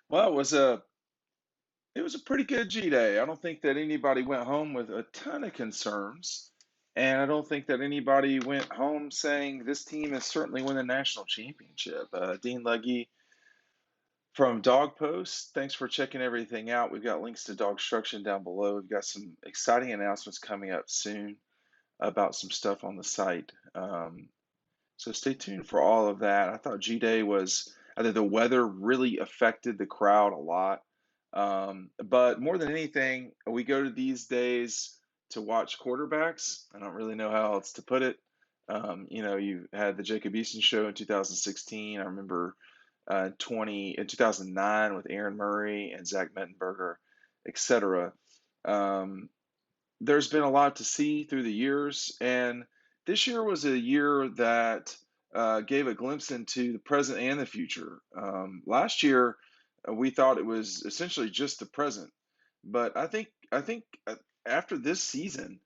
Well, it was a pretty good G Day. I don't think that anybody went home with a ton of concerns, and I don't think that anybody went home saying this team is certainly win the national championship. Dean Legge from Dog Post, thanks for checking everything out. We've got links to DAWGSTRUCTION down below. We've got some exciting announcements coming up soon about some stuff on the site. So stay tuned for all of that. I thought G Day was, I think the weather really affected the crowd a lot. But more than anything, we go to these days to watch quarterbacks. I don't really know how else to put it. You had the Jacob Eason show in 2016. I remember 2009 with Aaron Murray and Zach Mettenberger, etc. Um, there's been a lot to see through the years, and this year was a year that gave a glimpse into the present and the future. Last year, we thought it was essentially just the present, but I think after this season,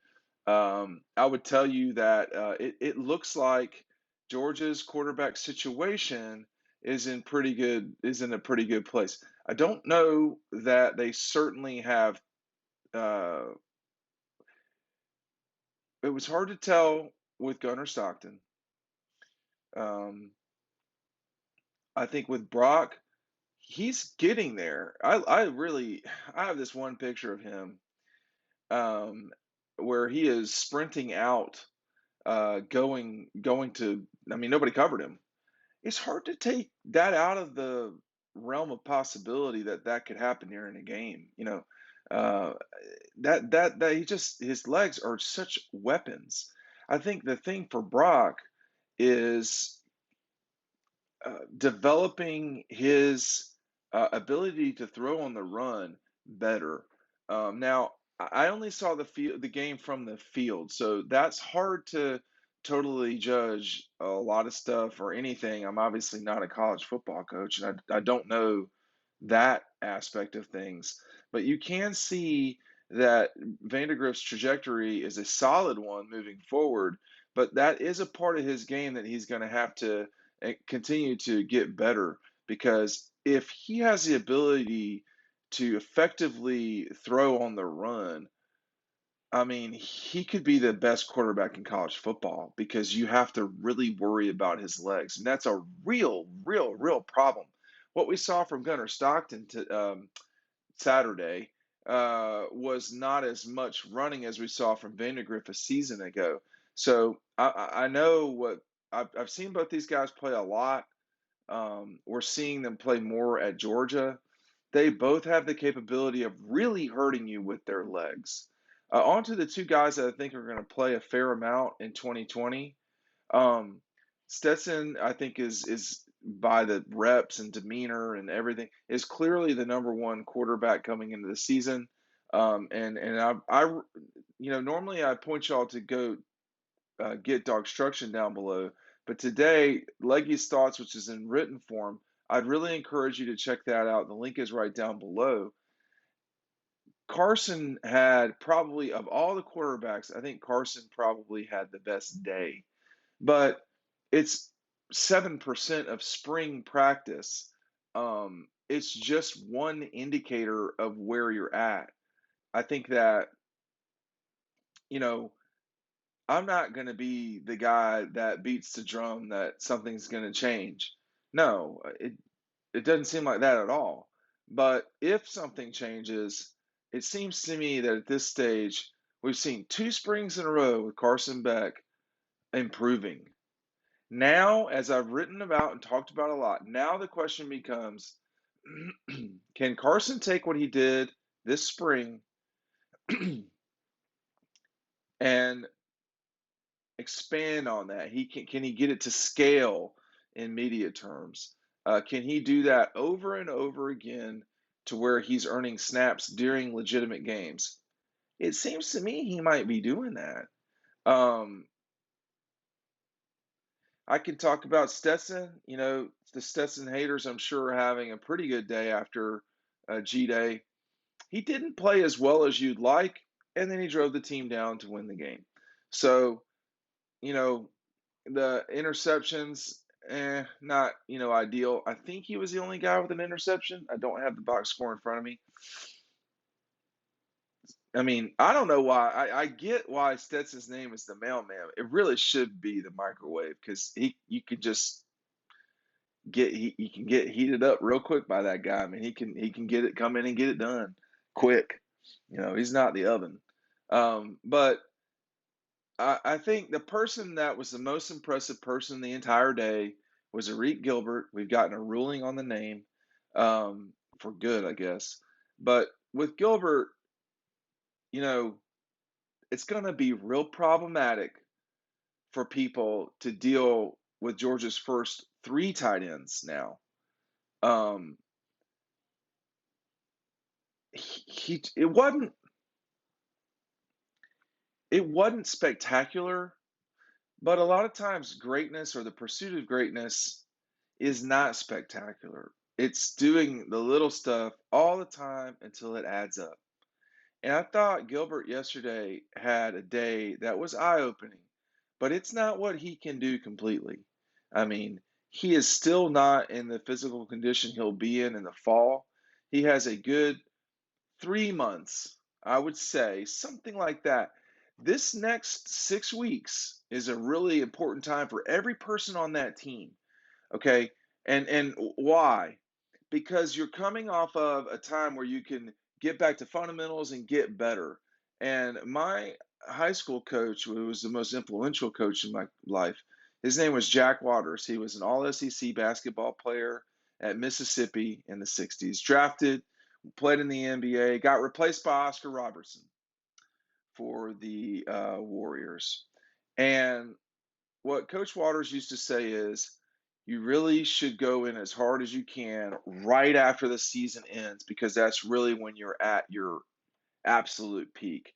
I would tell you that it looks like Georgia's quarterback situation is in a pretty good place. I don't know that they certainly have. Uh, it was hard to tell with Gunnar Stockton. Um, I think with Brock, he's getting there. I have this one picture of him um, where he is sprinting out, going to. I mean, nobody covered him. It's hard to take that out of the realm of possibility that that could happen during a game. Uh, that he just his legs are such weapons. I think the thing for Brock is developing his ability to throw on the run better. Now, I only saw the game from the field, so that's hard to totally judge a lot of stuff or anything. I'm obviously not a college football coach, and I don't know that aspect of things, but you can see that Vandergrift's trajectory is a solid one moving forward, but that is a part of his game that he's going to have to and continue to get better because if he has the ability to effectively throw on the run, I mean, he could be the best quarterback in college football because you have to really worry about his legs. And that's a real problem. What we saw from Gunnar Stockton Saturday was not as much running as we saw from Vandegrift a season ago. So I know what I've seen both these guys play a lot. We're seeing them play more at Georgia. They both have the capability of really hurting you with their legs. On to the two guys that I think are going to play a fair amount in 2020. Um, Stetson, I think, is by the reps and demeanor and everything, is clearly the number one quarterback coming into the season. Normally I point y'all to go get Dogstruction down below. But today, Leggy's Thoughts, which is in written form, I'd really encourage you to check that out. The link is right down below. Carson had probably, of all the quarterbacks, I think Carson probably had the best day. But it's 7% of spring practice. It's just one indicator of where you're at. I think that, you know, I'm not going to be the guy that beats the drum that something's going to change. No, it doesn't seem like that at all. But if something changes, it seems to me that at this stage, we've seen two springs in a row with Carson Beck improving. Now, as I've written about and talked about a lot, now the question becomes can Carson take what he did this spring and expand on that? Can he get it to scale in media terms? Can he do that over and over again to where he's earning snaps during legitimate games? It seems to me he might be doing that. Um, I can talk about Stetson. The Stetson haters, I'm sure, are having a pretty good day after G Day. He didn't play as well as you'd like, and then he drove the team down to win the game. So, you know, the interceptions. not, ideal. I think he was the only guy with an interception. I don't have the box score in front of me. I mean, I don't know why. I get why Stetson's name is the mailman. It really should be the microwave because you could just you can get heated up real quick by that guy. I mean, he can come in and get it done quick. He's not the oven. But I think the person that was the most impressive person the entire day was Arik Gilbert. We've gotten a ruling on the name, for good, I guess. But with Gilbert, you know, it's going to be real problematic for people to deal with Georgia's first three tight ends now. Um, it wasn't spectacular, but a lot of times greatness or the pursuit of greatness is not spectacular. It's doing the little stuff all the time until it adds up. And I thought Gilbert yesterday had a day that was eye-opening, but it's not what he can do completely. I mean, he is still not in the physical condition he'll be in the fall. He has a good 3 months, I would say, something like that. This next 6 weeks is a really important time for every person on that team. Okay. And why? Because you're coming off of a time where you can get back to fundamentals and get better. And my high school coach, who was the most influential coach in my life, his name was Jack Waters. He was an all SEC basketball player at Mississippi in the 60s, drafted, played in the NBA, got replaced by Oscar Robertson for the Warriors. And what Coach Waters used to say is, you really should go in as hard as you can right after the season ends because that's really when you're at your absolute peak.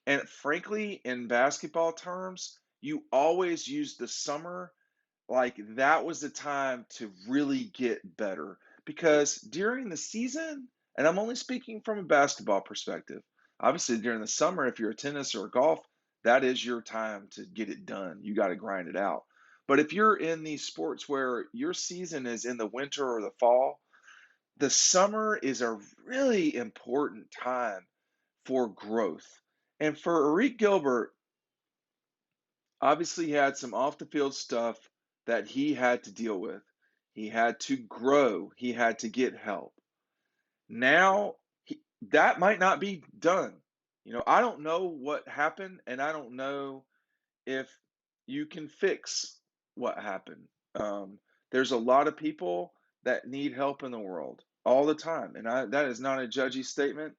And frankly, in basketball terms, you always use the summer like that was the time to really get better because during the season, and I'm only speaking from a basketball perspective, obviously during the summer, if you're a tennis or a golf, that is your time to get it done. You got to grind it out. But if you're in these sports where your season is in the winter or the fall, the summer is a really important time for growth. And for Arik Gilbert, obviously he had some off the field stuff that he had to deal with. He had to grow, he had to get help. Now, that might not be done. I don't know what happened, and I don't know if you can fix what happened. Um, there's a lot of people that need help in the world all the time, and that is not a judgy statement.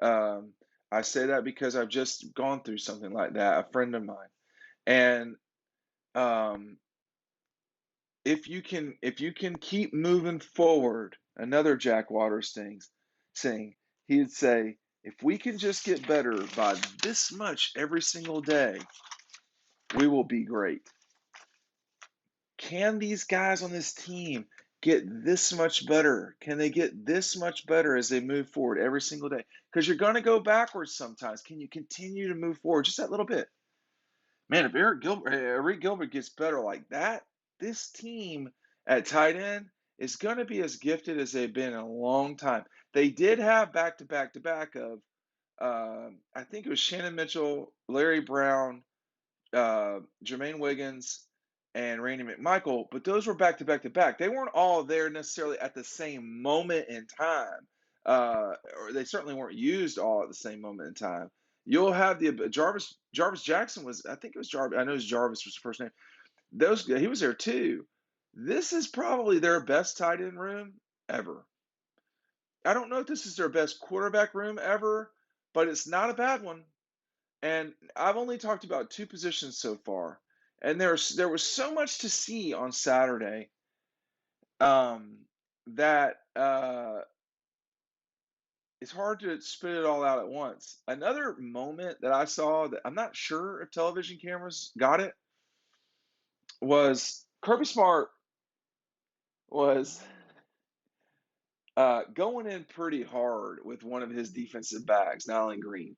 Um, I say that because I've just gone through something like that. A friend of mine, and um, if you can keep moving forward, another Jack Waters saying, he'd say, if we can just get better by this much every single day, we will be great. Can these guys on this team get this much better? Can they get this much better as they move forward every single day? Because you're going to go backwards sometimes. Can you continue to move forward just that little bit? Man, if Eric Gilbert gets better like that, this team at tight end is going to be as gifted as they've been in a long time. They did have back to back to back of, I think it was Shannon Mitchell, Larry Brown, Jermaine Wiggins, and Randy McMichael, but those were back to back to back. They weren't all there necessarily at the same moment in time, or they certainly weren't used all at the same moment in time. You'll have the Jarvis Jackson was, I think it was Jarvis. I know Jarvis was the first name. He was there too. This is probably their best tight end room ever. I don't know if this is their best quarterback room ever, but it's not a bad one. And I've only talked about two positions so far, and there was so much to see on Saturday, um, that it's hard to spit it all out at once. Another moment that I saw that I'm not sure if television cameras got it was Kirby Smart was going in pretty hard with one of his defensive backs, Nylon Green.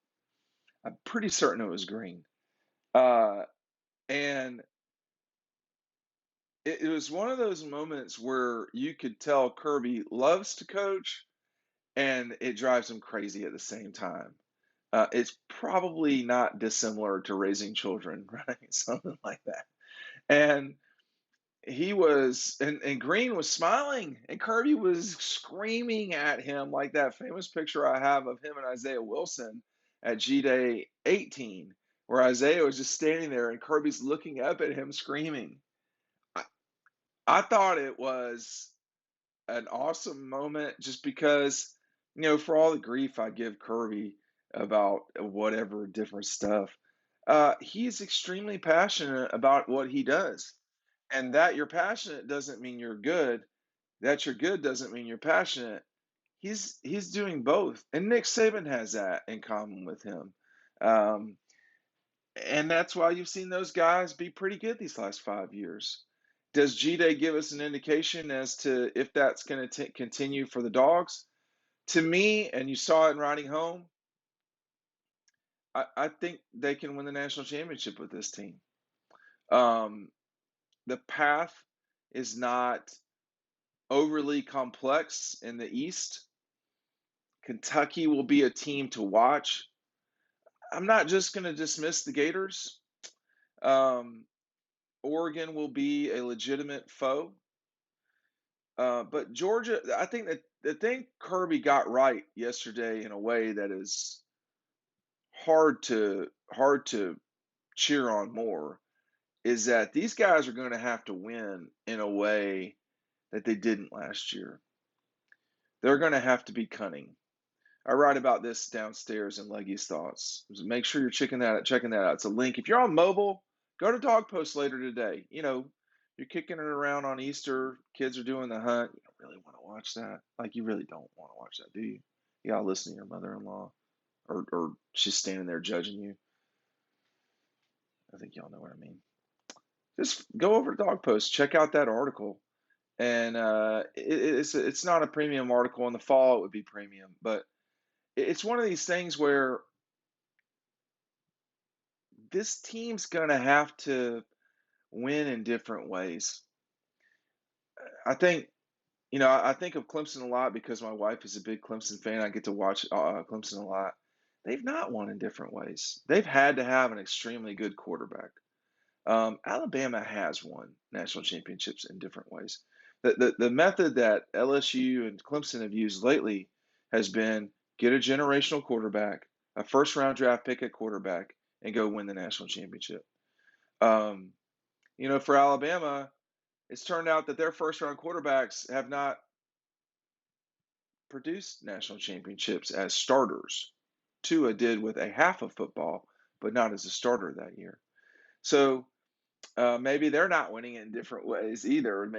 I'm pretty certain it was Green. Uh, and it was one of those moments where you could tell Kirby loves to coach and it drives him crazy at the same time. It's probably not dissimilar to raising children, right? Something like that. And and Green was smiling, and Kirby was screaming at him like that famous picture I have of him and Isaiah Wilson at G Day 18, where Isaiah was just standing there and Kirby's looking up at him screaming. I, I thought it was an awesome moment just because, for all the grief I give Kirby about whatever different stuff, he's extremely passionate about what he does. And that you're passionate doesn't mean you're good. That you're good doesn't mean you're passionate. He's doing both, and Nick Saban has that in common with him. Um, and that's why you've seen those guys be pretty good these last 5 years. Does G Day give us an indication as to if that's going to continue for the Dogs? To me, and you saw it in riding home, I think they can win the national championship with this team. Um, the path is not overly complex in the East. Kentucky will be a team to watch. I'm not just going to dismiss the Gators. Um, Oregon will be a legitimate foe. But Georgia, I think that the thing Kirby got right yesterday in a way that is hard to cheer on more is that these guys are going to have to win in a way that they didn't last year. They're going to have to be cunning. I write about this downstairs in Legge's Thoughts. Make sure you're checking that out. It's a link. If you're on mobile, go to Dog Post later today. You're kicking it around on Easter. Kids are doing the hunt. You don't really want to watch that. Like, you really don't want to watch that, do you? You gotta listen to your mother-in-law, or she's standing there judging you. I think y'all know what I mean. Just go over to Dog Post, check out that article, and it's not a premium article. In the fall, it would be premium, but it's one of these things where this team's going to have to win in different ways. I think, I think of Clemson a lot because my wife is a big Clemson fan. I get to watch Clemson a lot. They've not won in different ways. They've had to have an extremely good quarterback. Alabama has won national championships in different ways. The method that LSU and Clemson have used lately has been get a generational quarterback, a first round draft pick at quarterback, and go win the national championship. Um, for Alabama, it's turned out that their first round quarterbacks have not produced national championships as starters. Tua did with a half of football, but not as a starter that year. So maybe they're not winning it in different ways either.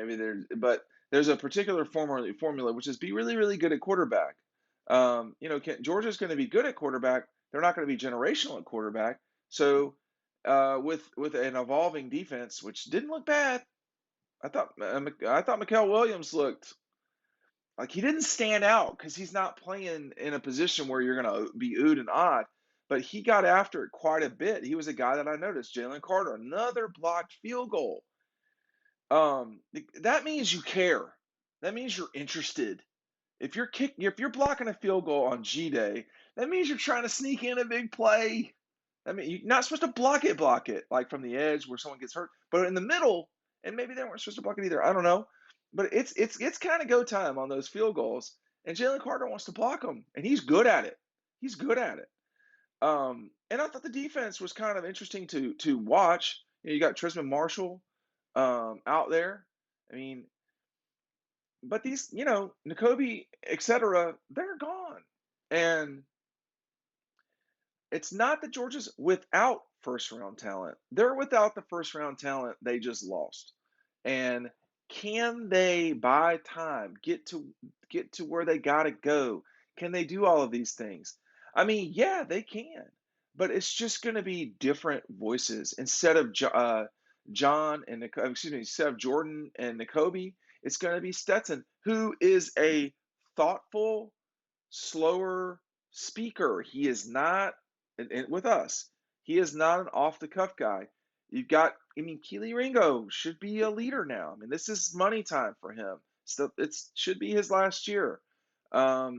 But there's a particular formula which is be really, really good at quarterback. Georgia's going to be good at quarterback. They're not going to be generational at quarterback. So with an evolving defense, which didn't look bad, I thought Mikael Williams looked like he didn't stand out because he's not playing in a position where you're going to be oohed and awed. But he got after it quite a bit. He was a guy that I noticed. Jalen Carter, another blocked field goal. That means you care. That means you're interested. If you're blocking a field goal on G Day, that means you're trying to sneak in a big play. I mean, you're not supposed to block it like from the edge where someone gets hurt, but in the middle, and maybe they weren't supposed to block it either. I don't know, but it's kind of go time on those field goals, and Jalen Carter wants to block them, and he's good at it. He's good at it. And I thought the defense was kind of interesting to watch. You got Trisman Marshall out there. I mean, but these, Nakobe, etc., they're gone, and it's not that Georgia's without first round talent. They're without the first round talent they just lost. And can they buy time, get to where they got to go? Can they do all of these things? I mean, yeah, they can. But it's just going to be different voices instead of John and instead of Jordan and Nakobe, it's going to be Stetson, who is a thoughtful, slower speaker. He is not with us. He is not an off the cuff guy. I mean, Keely Ringo should be a leader now. I mean, this is money time for him. So it should be his last year.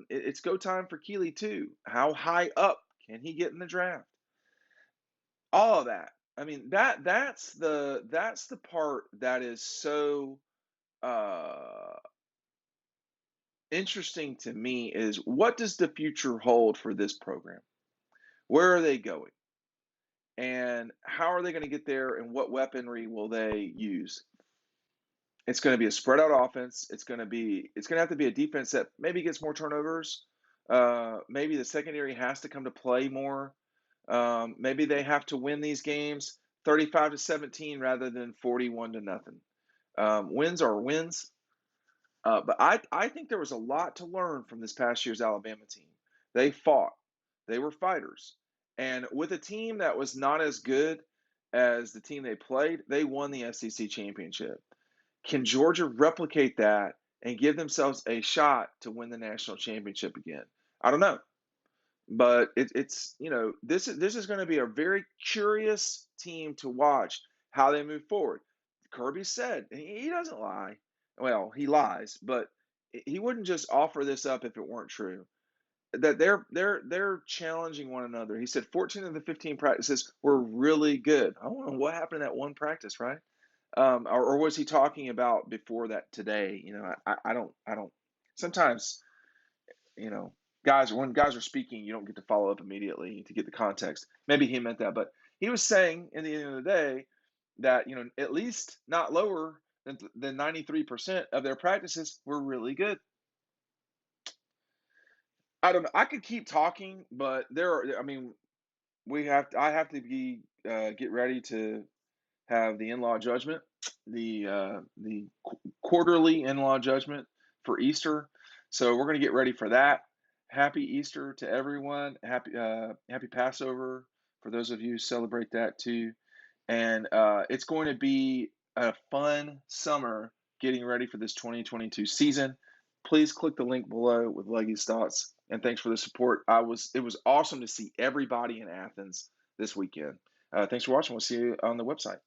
It's go time for Keely too. How high up can he get in the draft? All of that. I mean, that's the part that is so uh interesting to me is what does the future hold for this program? Where are they going? And how are they going to get there and what weaponry will they use? It's going to be a spread out offense. It's going to have to be a defense that maybe gets more turnovers. Maybe the secondary has to come to play more. Maybe they have to win these games 35-17 rather than 41 to nothing. Wins are wins. But I think there was a lot to learn from this past year's Alabama team. They fought. They were fighters. And with a team that was not as good as the team they played, they won the SEC championship. Can Georgia replicate that and give themselves a shot to win the national championship again? I don't know. But it's this is going to be a very curious team to watch how they move forward. Kirby said, and he doesn't lie. Well, he lies, but he wouldn't just offer this up if it weren't true. That they're challenging one another. He said 14 of the 15 practices were really good. I don't know what happened to that one practice, right? Or was he talking about before that today? I don't. Sometimes you know, guys, when guys are speaking, you don't get to follow up immediately to get the context. Maybe he meant that, but he was saying in the end of the day that at least not lower than 93% of their practices were really good. I don't know. I could keep talking, but there are. I mean, I have to be get ready to have the in-law judgment, the quarterly in-law judgment for Easter. So we're going to get ready for that. Happy Easter to everyone. Happy Passover for those of you who celebrate that too. And it's going to be a fun summer getting ready for this 2022 season. Please click the link below with Legge's thoughts. And thanks for the support. It was awesome to see everybody in Athens this weekend. Thanks for watching. We'll see you on the website.